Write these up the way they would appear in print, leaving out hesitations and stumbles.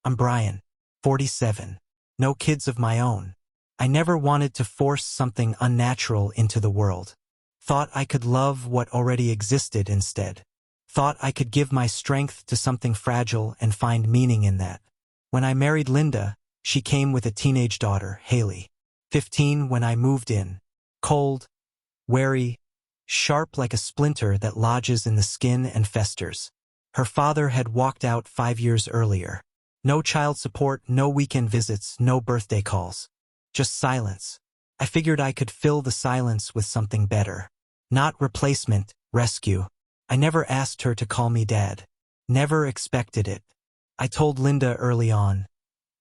I'm Brian, 47. No kids of my own. I never wanted to force something unnatural into the world. Thought I could love what already existed instead. Thought I could give my strength to something fragile and find meaning in that. When I married Linda, she came with a teenage daughter, Haley. 15 when I moved in. Cold, wary, sharp like a splinter that lodges in the skin and festers. Her father had walked out 5 years earlier. No child support, no weekend visits, no birthday calls. Just silence. I figured I could fill the silence with something better. Not replacement, rescue. I never asked her to call me Dad. Never expected it. I told Linda early on.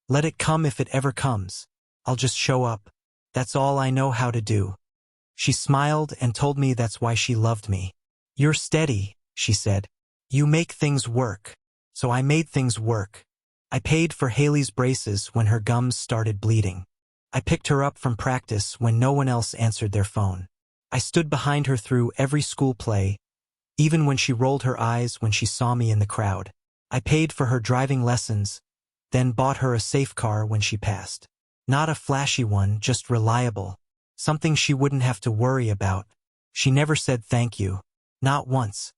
Let it come if it ever comes. I'll just show up. That's all I know how to do. She smiled and told me that's why she loved me. You're steady, she said. You make things work. So I made things work. I paid for Haley's braces when her gums started bleeding. I picked her up from practice when no one else answered their phone. I stood behind her through every school play, even when she rolled her eyes when she saw me in the crowd. I paid for her driving lessons, then bought her a safe car when she passed. Not a flashy one, just reliable. Something she wouldn't have to worry about. She never said thank you. Not once.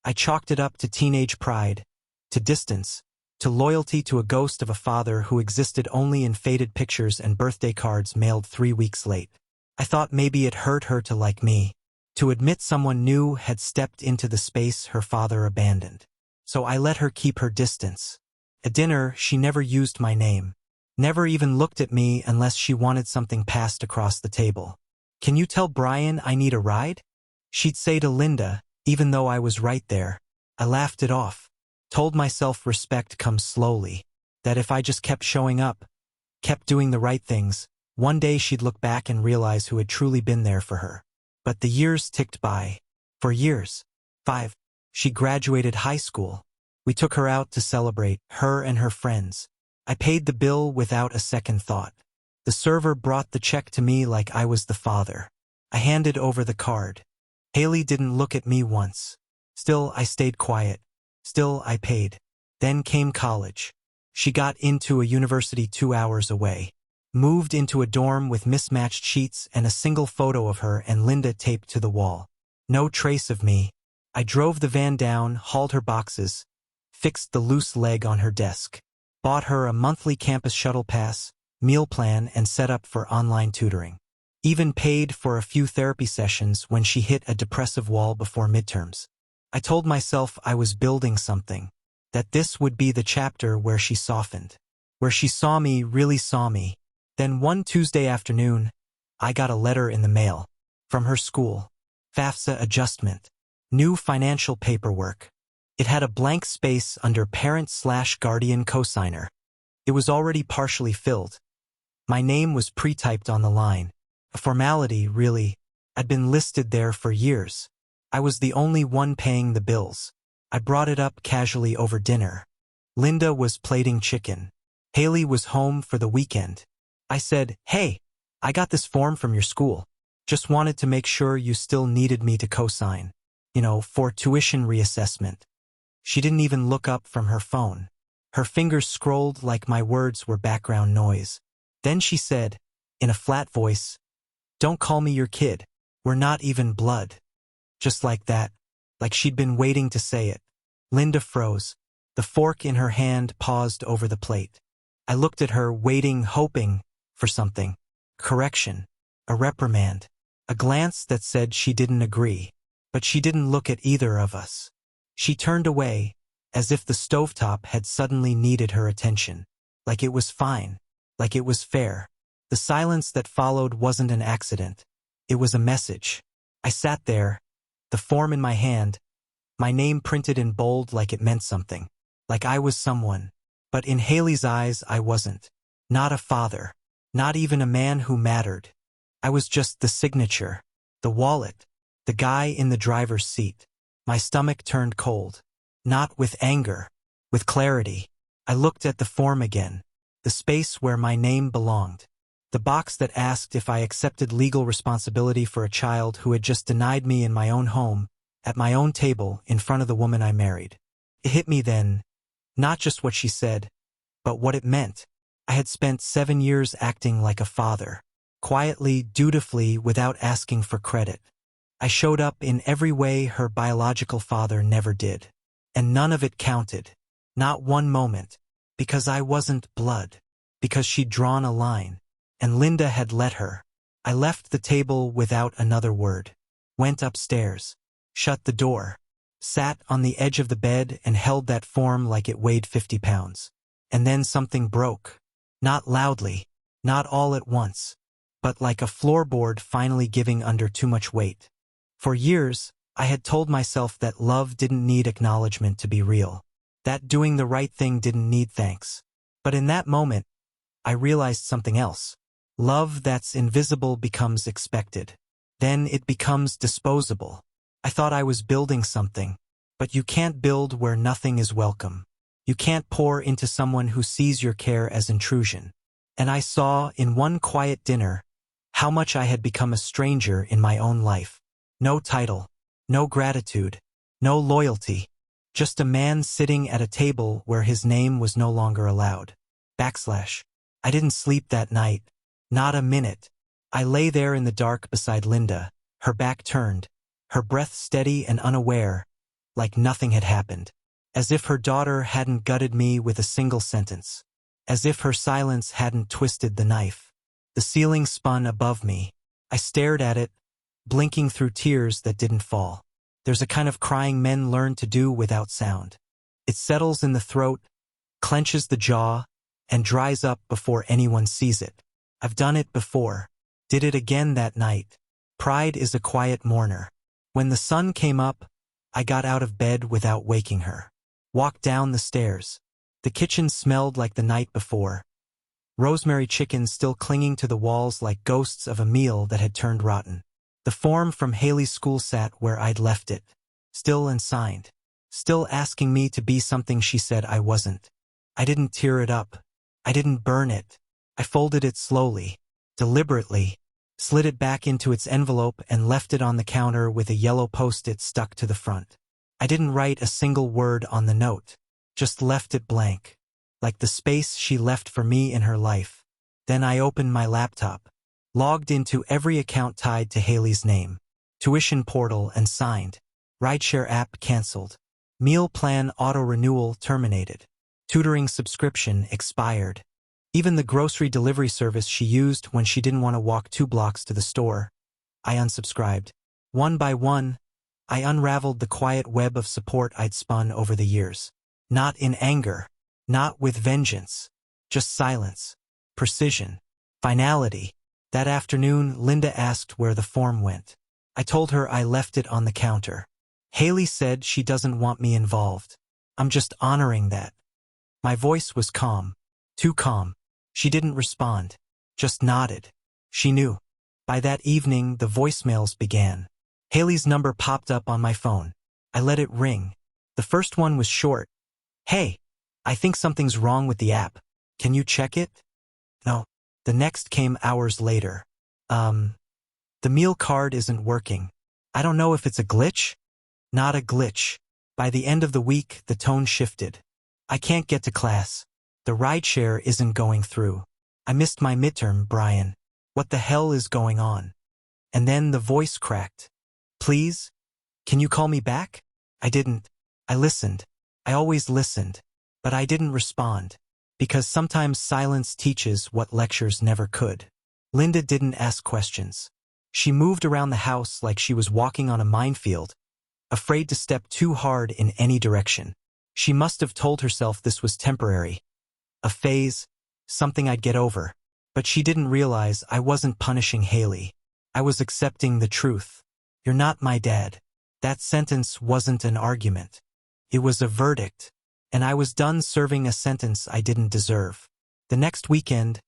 I chalked it up to teenage pride, to distance, to loyalty to a ghost of a father who existed only in faded pictures and birthday cards mailed 3 weeks late. I thought maybe it hurt her to like me, to admit someone new had stepped into the space her father abandoned. So I let her keep her distance. At dinner, she never used my name. Never even looked at me unless she wanted something passed across the table. Can you tell Brian I need a ride? She'd say to Linda, even though I was right there. I laughed it off. Told myself respect comes slowly. That if I just kept showing up, kept doing the right things, one day she'd look back and realize who had truly been there for her. But the years ticked by. For years. 5. She graduated high school. We took her out to celebrate, her and her friends. I paid the bill without a second thought. The server brought the check to me like I was the father. I handed over the card. Haley didn't look at me once. Still, I stayed quiet. Still, I paid. Then came college. She got into a university 2 hours away. Moved into a dorm with mismatched sheets and a single photo of her and Linda taped to the wall. No trace of me. I drove the van down, hauled her boxes, fixed the loose leg on her desk. Bought her a monthly campus shuttle pass, meal plan, and set up for online tutoring. Even paid for a few therapy sessions when she hit a depressive wall before midterms. I told myself I was building something, that this would be the chapter where she softened, where she saw me, really saw me. Then one Tuesday afternoon, I got a letter in the mail. From her school. FAFSA adjustment. New financial paperwork. It had a blank space under parent/guardian cosigner. It was already partially filled. My name was pre-typed on the line. A formality, really. I'd been listed there for years. I was the only one paying the bills. I brought it up casually over dinner. Linda was plating chicken. Haley was home for the weekend. I said, "Hey, I got this form from your school. Just wanted to make sure you still needed me to co-sign. For tuition reassessment." She didn't even look up from her phone. Her fingers scrolled like my words were background noise. Then she said, in a flat voice, "Don't call me your kid. We're not even blood." Just like that, like she'd been waiting to say it. Linda froze. The fork in her hand paused over the plate. I looked at her, waiting, hoping for something. Correction. A reprimand. A glance that said she didn't agree. But she didn't look at either of us. She turned away, as if the stovetop had suddenly needed her attention. Like it was fine. Like it was fair. The silence that followed wasn't an accident. It was a message. I sat there, the form in my hand, my name printed in bold like it meant something. Like I was someone. But in Haley's eyes, I wasn't. Not a father. Not even a man who mattered. I was just the signature. The wallet. The guy in the driver's seat. My stomach turned cold. Not with anger. With clarity. I looked at the form again. The space where my name belonged. The box that asked if I accepted legal responsibility for a child who had just denied me in my own home, at my own table, in front of the woman I married. It hit me then, not just what she said, but what it meant. I had spent 7 years acting like a father, quietly, dutifully, without asking for credit. I showed up in every way her biological father never did. And none of it counted. Not one moment. Because I wasn't blood. Because she'd drawn a line. And Linda had let her. I left the table without another word. Went upstairs. Shut the door. Sat on the edge of the bed and held that form like it weighed 50 pounds. And then something broke. Not loudly. Not all at once. But like a floorboard finally giving under too much weight. For years, I had told myself that love didn't need acknowledgement to be real. That doing the right thing didn't need thanks. But in that moment, I realized something else. Love that's invisible becomes expected. Then it becomes disposable. I thought I was building something. But you can't build where nothing is welcome. You can't pour into someone who sees your care as intrusion. And I saw, in one quiet dinner, how much I had become a stranger in my own life. No title, no gratitude, no loyalty, just a man sitting at a table where his name was no longer allowed. I didn't sleep that night, not a minute. I lay there in the dark beside Linda, her back turned, her breath steady and unaware, like nothing had happened. As if her daughter hadn't gutted me with a single sentence. As if her silence hadn't twisted the knife. The ceiling spun above me. I stared at it, blinking through tears that didn't fall. There's a kind of crying men learn to do without sound. It settles in the throat, clenches the jaw, and dries up before anyone sees it. I've done it before. Did it again that night. Pride is a quiet mourner. When the sun came up, I got out of bed without waking her. Walked down the stairs. The kitchen smelled like the night before. Rosemary chickens still clinging to the walls like ghosts of a meal that had turned rotten. The form from Haley's school sat where I'd left it. Still and signed. Still asking me to be something she said I wasn't. I didn't tear it up. I didn't burn it. I folded it slowly, deliberately, slid it back into its envelope and left it on the counter with a yellow post-it stuck to the front. I didn't write a single word on the note. Just left it blank. Like the space she left for me in her life. Then I opened my laptop. Logged into every account tied to Haley's name. Tuition portal and signed. Rideshare app canceled. Meal plan auto-renewal terminated. Tutoring subscription expired. Even the grocery delivery service she used when she didn't want to walk 2 blocks to the store. I unsubscribed. One by one, I unraveled the quiet web of support I'd spun over the years. Not in anger. Not with vengeance. Just silence. Precision. Finality. That afternoon, Linda asked where the form went. I told her I left it on the counter. Haley said she doesn't want me involved. I'm just honoring that. My voice was calm. Too calm. She didn't respond. Just nodded. She knew. By that evening, the voicemails began. Haley's number popped up on my phone. I let it ring. The first one was short. Hey, I think something's wrong with the app. Can you check it? No. The next came hours later. The meal card isn't working. I don't know if it's a glitch. Not a glitch. By the end of the week, the tone shifted. I can't get to class. The rideshare isn't going through. I missed my midterm, Brian. What the hell is going on? And then the voice cracked. Please? Can you call me back? I didn't. I listened. I always listened. But I didn't respond. Because sometimes silence teaches what lectures never could. Linda didn't ask questions. She moved around the house like she was walking on a minefield, afraid to step too hard in any direction. She must have told herself this was temporary. A phase, something I'd get over. But she didn't realize I wasn't punishing Haley. I was accepting the truth. You're not my dad. That sentence wasn't an argument. It was a verdict. And I was done serving a sentence I didn't deserve. The next weekend,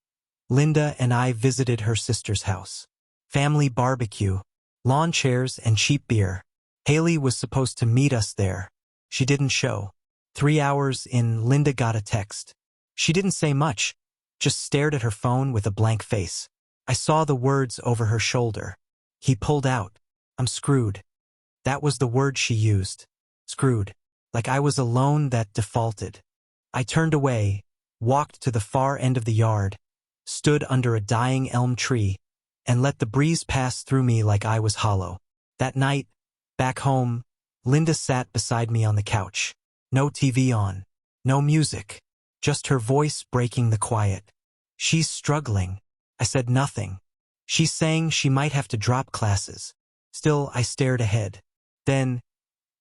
Linda and I visited her sister's house. Family barbecue, lawn chairs and cheap beer. Haley was supposed to meet us there. She didn't show. 3 hours in, Linda got a text. She didn't say much, just stared at her phone with a blank face. I saw the words over her shoulder. He pulled out. I'm screwed. That was the word she used. Screwed. Like I was alone that defaulted. I turned away, walked to the far end of the yard, stood under a dying elm tree, and let the breeze pass through me like I was hollow. That night, back home, Linda sat beside me on the couch. No TV on, no music, just her voice breaking the quiet. "She's struggling." I said nothing. "She's saying she might have to drop classes." Still, I stared ahead. Then,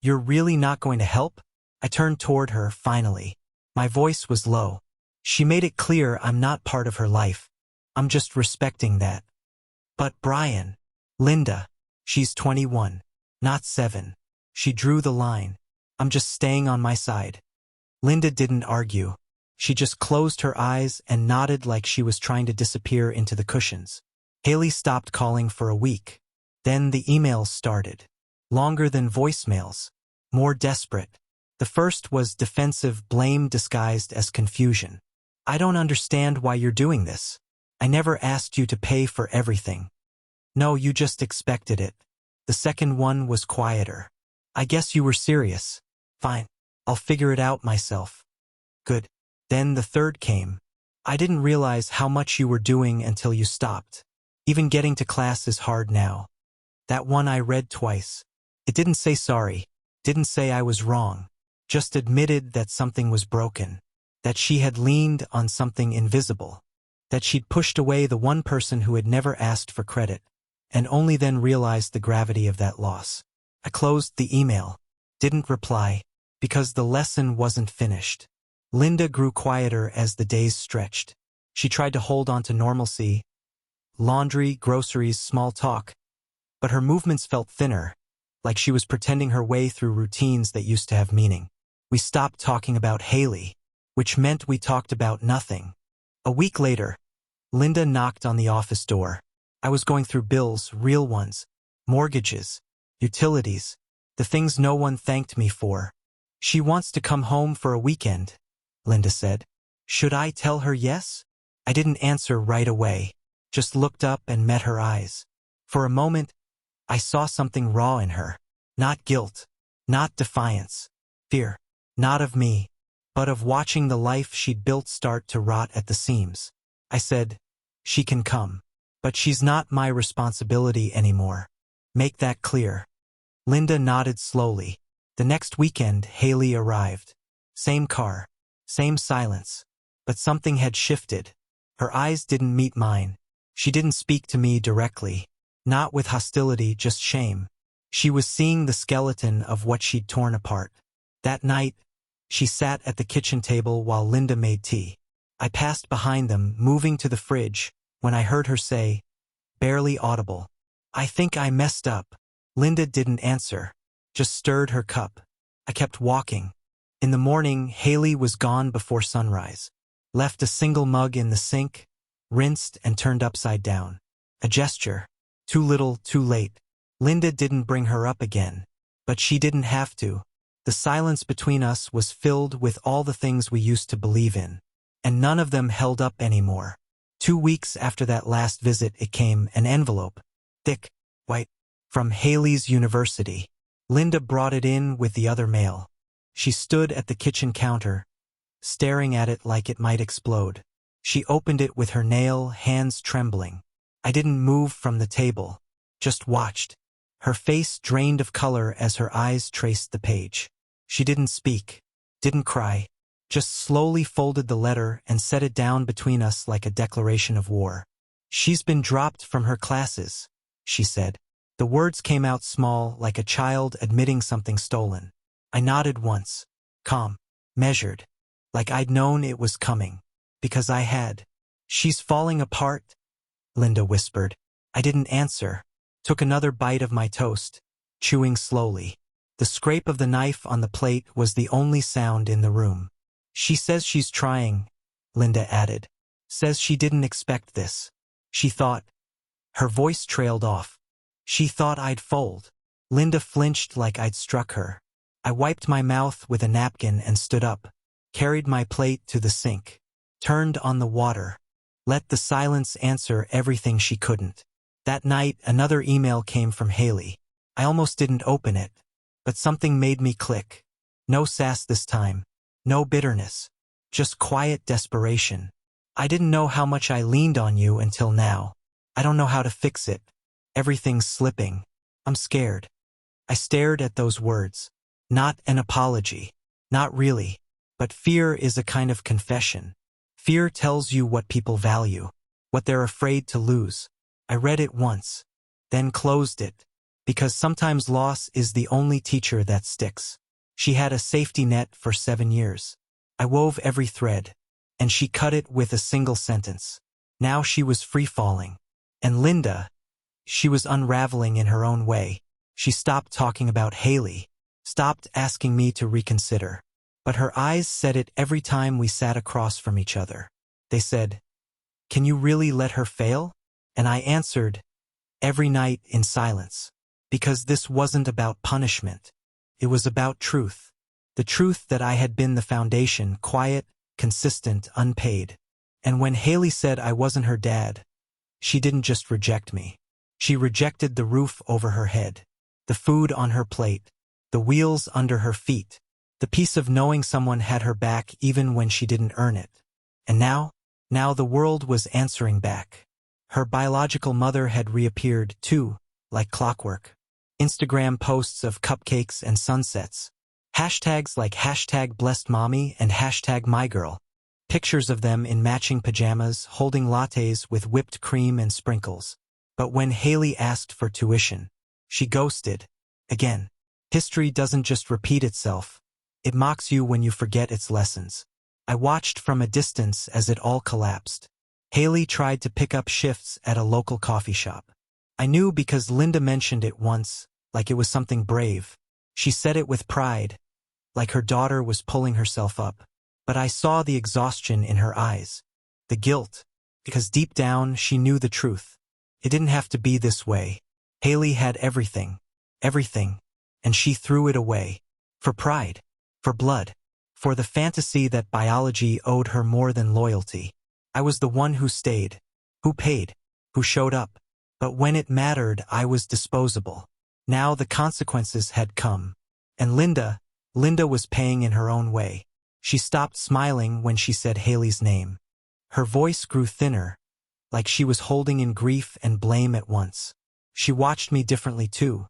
"You're really not going to help?" I turned toward her, finally. My voice was low. "She made it clear I'm not part of her life. I'm just respecting that." "But Brian." "Linda. She's 21, not 7. She drew the line. I'm just staying on my side." Linda didn't argue. She just closed her eyes and nodded like she was trying to disappear into the cushions. Haley stopped calling for a week. Then the emails started. Longer than voicemails. More desperate. The first was defensive blame disguised as confusion. "I don't understand why you're doing this. I never asked you to pay for everything." "No, you just expected it." The second one was quieter. "I guess you were serious." "Fine. I'll figure it out myself." "Good." Then the third came. "I didn't realize how much you were doing until you stopped. Even getting to class is hard now." That one I read twice. It didn't say sorry, didn't say I was wrong, just admitted that something was broken, that she had leaned on something invisible, that she'd pushed away the one person who had never asked for credit, and only then realized the gravity of that loss. I closed the email, didn't reply, because the lesson wasn't finished. Linda grew quieter as the days stretched. She tried to hold on to normalcy, laundry, groceries, small talk, but her movements felt thinner, like she was pretending her way through routines that used to have meaning. We stopped talking about Haley, which meant we talked about nothing. A week later, Linda knocked on the office door. I was going through bills, real ones, mortgages, utilities, the things no one thanked me for. "She wants to come home for a weekend," Linda said. Should I tell her yes? I didn't answer right away, just looked up and met her eyes. For a moment, I saw something raw in her. Not guilt, not defiance, fear, not of me, but of watching the life she'd built start to rot at the seams. I said, "She can come, but she's not my responsibility anymore. Make that clear." Linda nodded slowly. The next weekend, Haley arrived. Same car, same silence, but something had shifted. Her eyes didn't meet mine. She didn't speak to me directly, not with hostility, just shame. She was seeing the skeleton of what she'd torn apart. That night, she sat at the kitchen table while Linda made tea. I passed behind them, moving to the fridge, when I heard her say, barely audible, "I think I messed up." Linda didn't answer, just stirred her cup. I kept walking. In the morning, Haley was gone before sunrise. Left a single mug in the sink, rinsed and turned upside down. A gesture. Too little, too late. Linda didn't bring her up again, but she didn't have to. The silence between us was filled with all the things we used to believe in, and none of them held up anymore. 2 weeks after that last visit, it came, an envelope, thick, white, from Haley's university. Linda brought it in with the other mail. She stood at the kitchen counter, staring at it like it might explode. She opened it with her nail, hands trembling. I didn't move from the table, just watched. Her face drained of color as her eyes traced the page. She didn't speak, didn't cry, just slowly folded the letter and set it down between us like a declaration of war. "She's been dropped from her classes," she said. The words came out small, like a child admitting something stolen. I nodded once, calm, measured, like I'd known it was coming, because I had. "She's falling apart," Linda whispered. I didn't answer, took another bite of my toast, chewing slowly. The scrape of the knife on the plate was the only sound in the room. "She says she's trying," Linda added. "Says she didn't expect this. She thought." Her voice trailed off. "She thought I'd fold." Linda flinched like I'd struck her. I wiped my mouth with a napkin and stood up, carried my plate to the sink, turned on the water, let the silence answer everything she couldn't. That night, another email came from Haley. I almost didn't open it, but something made me click. No sass this time, no bitterness, Just quiet desperation. I didn't know how much I leaned on you until now. I don't know how to fix it. Everything's slipping. I'm scared. I stared at those words. Not an apology. Not really. But fear is a kind of confession. Fear tells you what people value, what they're afraid to lose. I read it once, then closed it, because sometimes loss is the only teacher that sticks. She had a safety net for 7 years. I wove every thread, and she cut it with a single sentence. Now she was free-falling. And Linda, she was unraveling in her own way. She stopped talking about Haley, stopped asking me to reconsider. But her eyes said it every time we sat across from each other. They said, "Can you really let her fail?" And I answered, every night in silence. Because this wasn't about punishment. It was about truth. The truth that I had been the foundation, quiet, consistent, unpaid. And when Haley said I wasn't her dad, she didn't just reject me. She rejected the roof over her head, the food on her plate, the wheels under her feet, the peace of knowing someone had her back even when she didn't earn it. And now the world was answering back. Her biological mother had reappeared, too, like clockwork. Instagram posts of cupcakes and sunsets. Hashtags like #BlessedMommy and #MyGirl. Pictures of them in matching pajamas, holding lattes with whipped cream and sprinkles. But when Haley asked for tuition, she ghosted. Again, history doesn't just repeat itself. It mocks you when you forget its lessons. I watched from a distance as it all collapsed. Haley tried to pick up shifts at a local coffee shop. I knew because Linda mentioned it once, like it was something brave. She said it with pride, like her daughter was pulling herself up. But I saw the exhaustion in her eyes, the guilt, because deep down she knew the truth. It didn't have to be this way. Haley had everything, and she threw it away. For pride, for blood, for the fantasy that biology owed her more than loyalty. I was the one who stayed, who paid, who showed up. But when it mattered, I was disposable. Now the consequences had come. And Linda was paying in her own way. She stopped smiling when she said Haley's name. Her voice grew thinner, like she was holding in grief and blame at once. She watched me differently too.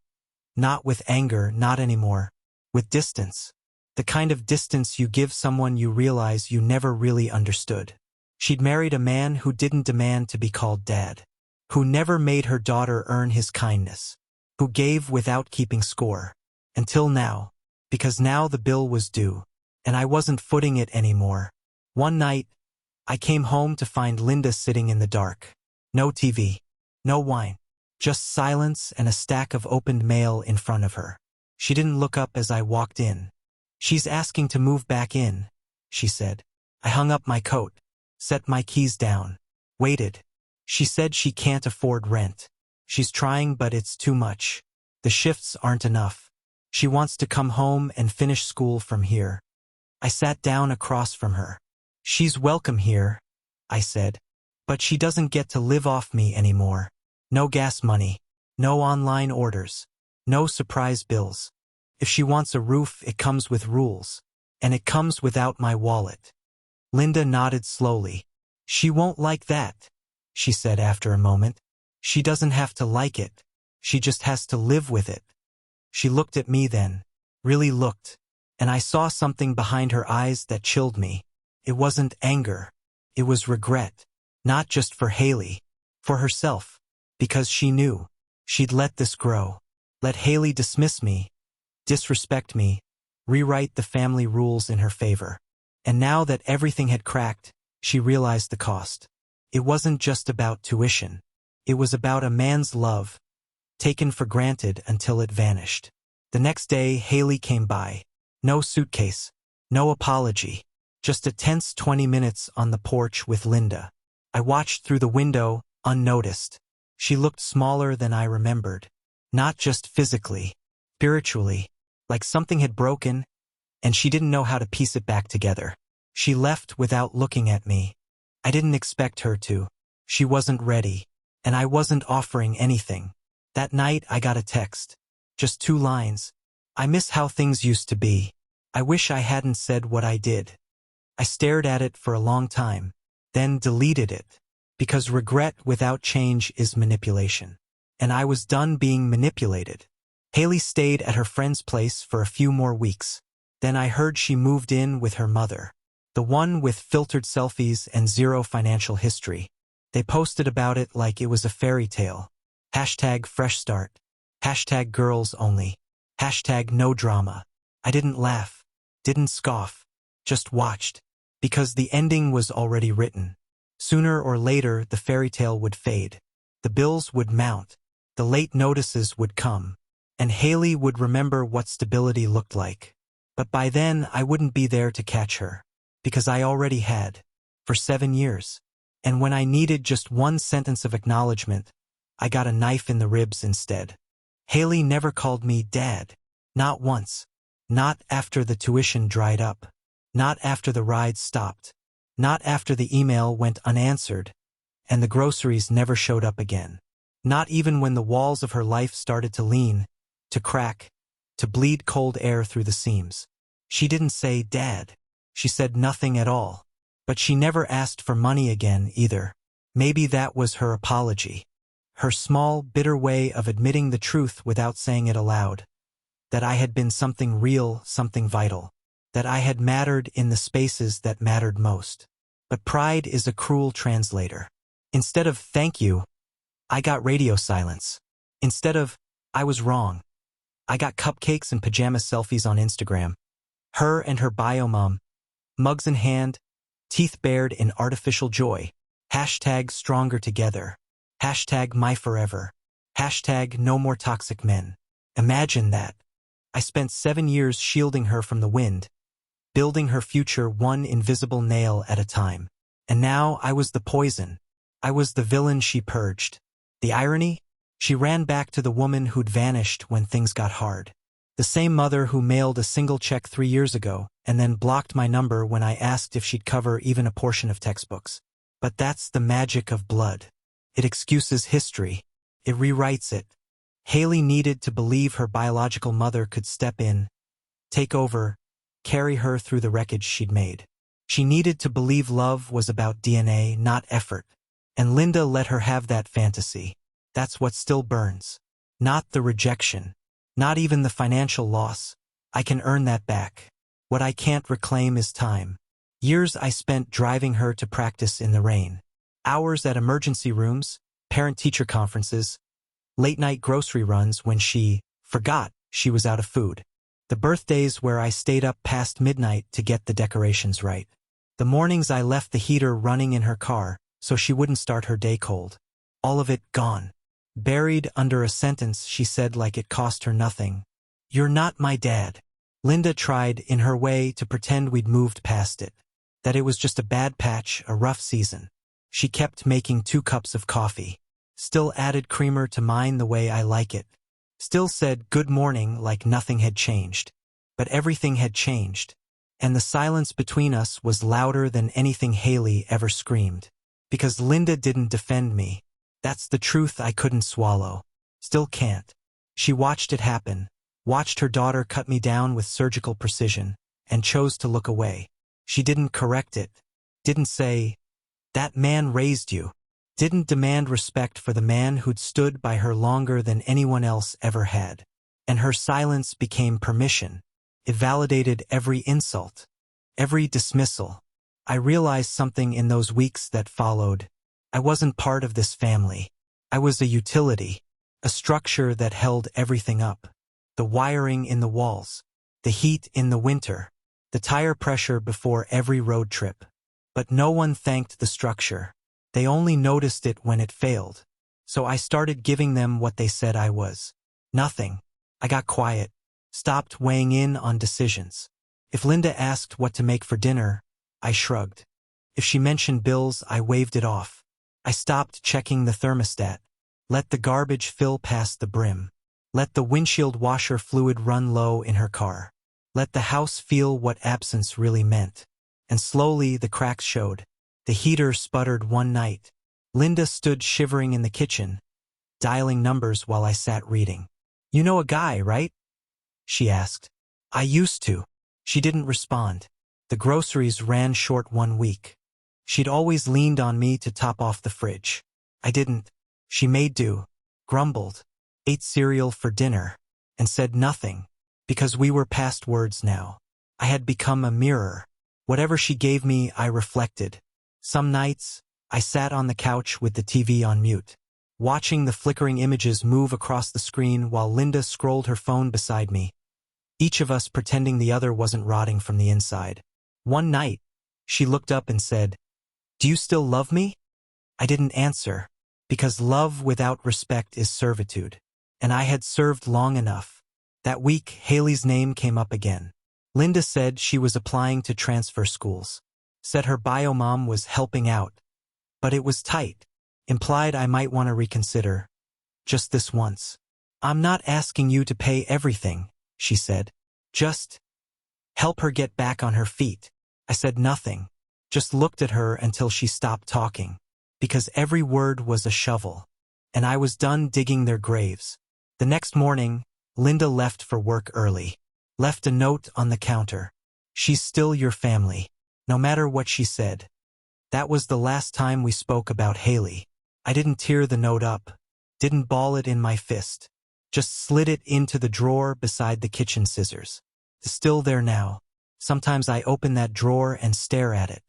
Not with anger, not anymore. With distance. The kind of distance you give someone you realize you never really understood. She'd married a man who didn't demand to be called dad. Who never made her daughter earn his kindness. Who gave without keeping score. Until now. Because now the bill was due. And I wasn't footing it anymore. One night, I came home to find Linda sitting in the dark. No TV. No wine. Just silence and a stack of opened mail in front of her. She didn't look up as I walked in. "She's asking to move back in," she said. I hung up my coat, set my keys down, waited. She said she can't afford rent. She's trying, but it's too much. The shifts aren't enough. She wants to come home and finish school from here. I sat down across from her. "She's welcome here," I said. "But she doesn't get to live off me anymore. No gas money. No online orders. No surprise bills. If she wants a roof, it comes with rules. And it comes without my wallet." Linda nodded slowly. "She won't like that," she said after a moment. "She doesn't have to like it. She just has to live with it." She looked at me then, really looked, and I saw something behind her eyes that chilled me. It wasn't anger. It was regret. Not just for Haley. For herself. Because she knew. She'd let this grow. Let Haley dismiss me. Disrespect me. Rewrite the family rules in her favor. And now that everything had cracked, she realized the cost. It wasn't just about tuition. It was about a man's love, taken for granted until it vanished. The next day, Haley came by. No suitcase. No apology. Just a tense 20 minutes on the porch with Linda. I watched through the window, unnoticed. She looked smaller than I remembered. Not just physically, spiritually, like something had broken, and she didn't know how to piece it back together. She left without looking at me. I didn't expect her to. She wasn't ready, and I wasn't offering anything. That night I got a text. Just 2 lines. "I miss how things used to be. I wish I hadn't said what I did." I stared at it for a long time, then deleted it, because regret without change is manipulation. And I was done being manipulated. Haley stayed at her friend's place for a few more weeks. Then I heard she moved in with her mother, the one with filtered selfies and zero financial history. They posted about it like it was a fairy tale. Hashtag fresh start. Hashtag girls only. Hashtag no drama. I didn't laugh, didn't scoff, just watched, because the ending was already written. Sooner or later, the fairy tale would fade. The bills would mount. The late notices would come. And Haley would remember what stability looked like. But by then, I wouldn't be there to catch her. Because I already had. For 7 years. And when I needed just one sentence of acknowledgement, I got a knife in the ribs instead. Haley never called me Dad. Not once. Not after the tuition dried up. Not after the ride stopped. Not after the email went unanswered. And the groceries never showed up again. Not even when the walls of her life started to lean, to crack, to bleed cold air through the seams. She didn't say Dad. She said nothing at all. But she never asked for money again either. Maybe that was her apology. Her small, bitter way of admitting the truth without saying it aloud. That I had been something real, something vital. That I had mattered in the spaces that mattered most. But pride is a cruel translator. Instead of thank you, I got radio silence. Instead of I was wrong, I got cupcakes and pajama selfies on Instagram. Her and her bio mom, mugs in hand, teeth bared in artificial joy. Hashtag stronger together. Hashtag my forever. Hashtag no more toxic men. Imagine that. I spent 7 years shielding her from the wind, building her future one invisible nail at a time. And now I was the poison. I was the villain she purged. The irony? She ran back to the woman who'd vanished when things got hard. The same mother who mailed a single check 3 years ago and then blocked my number when I asked if she'd cover even a portion of textbooks. But that's the magic of blood. It excuses history. It rewrites it. Haley needed to believe her biological mother could step in, take over, carry her through the wreckage she'd made. She needed to believe love was about DNA, not effort. And Linda let her have that fantasy. That's what still burns. Not the rejection. Not even the financial loss. I can earn that back. What I can't reclaim is time. Years I spent driving her to practice in the rain. Hours at emergency rooms, parent-teacher conferences, late-night grocery runs when she forgot she was out of food. The birthdays where I stayed up past midnight to get the decorations right. The mornings I left the heater running in her car so she wouldn't start her day cold. All of it gone. Buried under a sentence she said like it cost her nothing. You're not my dad. Linda tried, in her way, to pretend we'd moved past it. That it was just a bad patch, a rough season. She kept making 2 cups of coffee. Still added creamer to mine the way I like it. Still said good morning like nothing had changed. But everything had changed. And the silence between us was louder than anything Haley ever screamed. Because Linda didn't defend me. That's the truth I couldn't swallow. Still can't. She watched it happen. Watched her daughter cut me down with surgical precision. And chose to look away. She didn't correct it. Didn't say, that man raised you. Didn't demand respect for the man who'd stood by her longer than anyone else ever had. And her silence became permission. It validated every insult, every dismissal. I realized something in those weeks that followed. I wasn't part of this family. I was a utility, a structure that held everything up. The wiring in the walls, the heat in the winter, the tire pressure before every road trip. But no one thanked the structure. They only noticed it when it failed. So I started giving them what they said I was. Nothing. I got quiet. Stopped weighing in on decisions. If Linda asked what to make for dinner, I shrugged. If she mentioned bills, I waved it off. I stopped checking the thermostat. Let the garbage fill past the brim. Let the windshield washer fluid run low in her car. Let the house feel what absence really meant. And slowly the cracks showed. The heater sputtered one night. Linda stood shivering in the kitchen, dialing numbers while I sat reading. You know a guy, right? She asked. I used to. She didn't respond. The groceries ran short 1 week. She'd always leaned on me to top off the fridge. I didn't. She made do, grumbled, ate cereal for dinner, and said nothing, because we were past words now. I had become a mirror. Whatever she gave me, I reflected. Some nights, I sat on the couch with the TV on mute, watching the flickering images move across the screen while Linda scrolled her phone beside me, each of us pretending the other wasn't rotting from the inside. One night, she looked up and said, "Do you still love me?" I didn't answer, because love without respect is servitude, and I had served long enough. That week, Haley's name came up again. Linda said she was applying to transfer schools, said her bio mom was helping out, but it was tight, implied I might want to reconsider, just this once. "I'm not asking you to pay everything," she said. "Just help her get back on her feet." I said nothing, just looked at her until she stopped talking, because every word was a shovel, and I was done digging their graves. The next morning, Linda left for work early, left a note on the counter. "She's still your family, no matter what she said." That was the last time we spoke about Haley. I didn't tear the note up, didn't ball it in my fist, just slid it into the drawer beside the kitchen scissors. It's still there now. Sometimes I open that drawer and stare at it.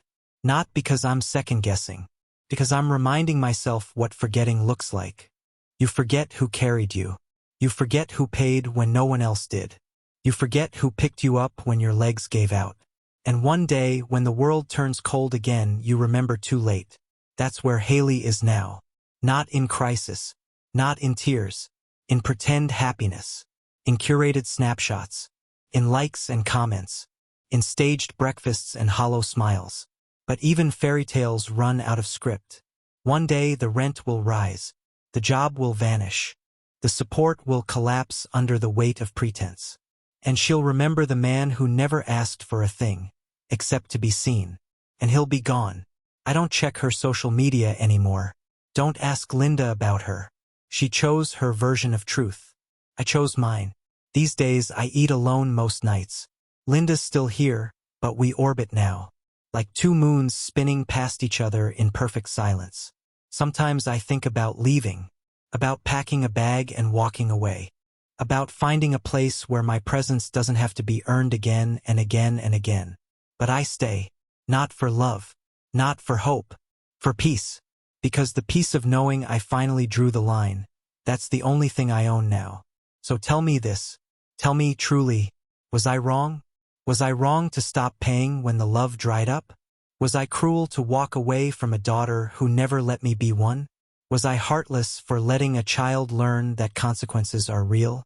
Not because I'm second-guessing, because I'm reminding myself what forgetting looks like. You forget who carried you. You forget who paid when no one else did. You forget who picked you up when your legs gave out. And one day, when the world turns cold again, you remember too late. That's where Haley is now. Not in crisis. Not in tears. In pretend happiness. In curated snapshots. In likes and comments. In staged breakfasts and hollow smiles. But even fairy tales run out of script. One day the rent will rise. The job will vanish. The support will collapse under the weight of pretense. And she'll remember the man who never asked for a thing, except to be seen. And he'll be gone. I don't check her social media anymore. Don't ask Linda about her. She chose her version of truth. I chose mine. These days I eat alone most nights. Linda's still here, but we orbit now, like two moons spinning past each other in perfect silence. Sometimes I think about leaving, about packing a bag and walking away, about finding a place where my presence doesn't have to be earned again and again and again. But I stay, not for love, not for hope, for peace, because the peace of knowing I finally drew the line, that's the only thing I own now. So tell me this, tell me truly, was I wrong? Was I wrong to stop paying when the love dried up? Was I cruel to walk away from a daughter who never let me be one? Was I heartless for letting a child learn that consequences are real?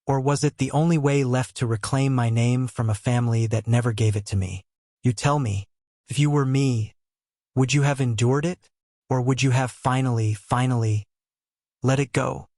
Or was it the only way left to reclaim my name from a family that never gave it to me? You tell me, if you were me, would you have endured it? Or would you have finally let it go?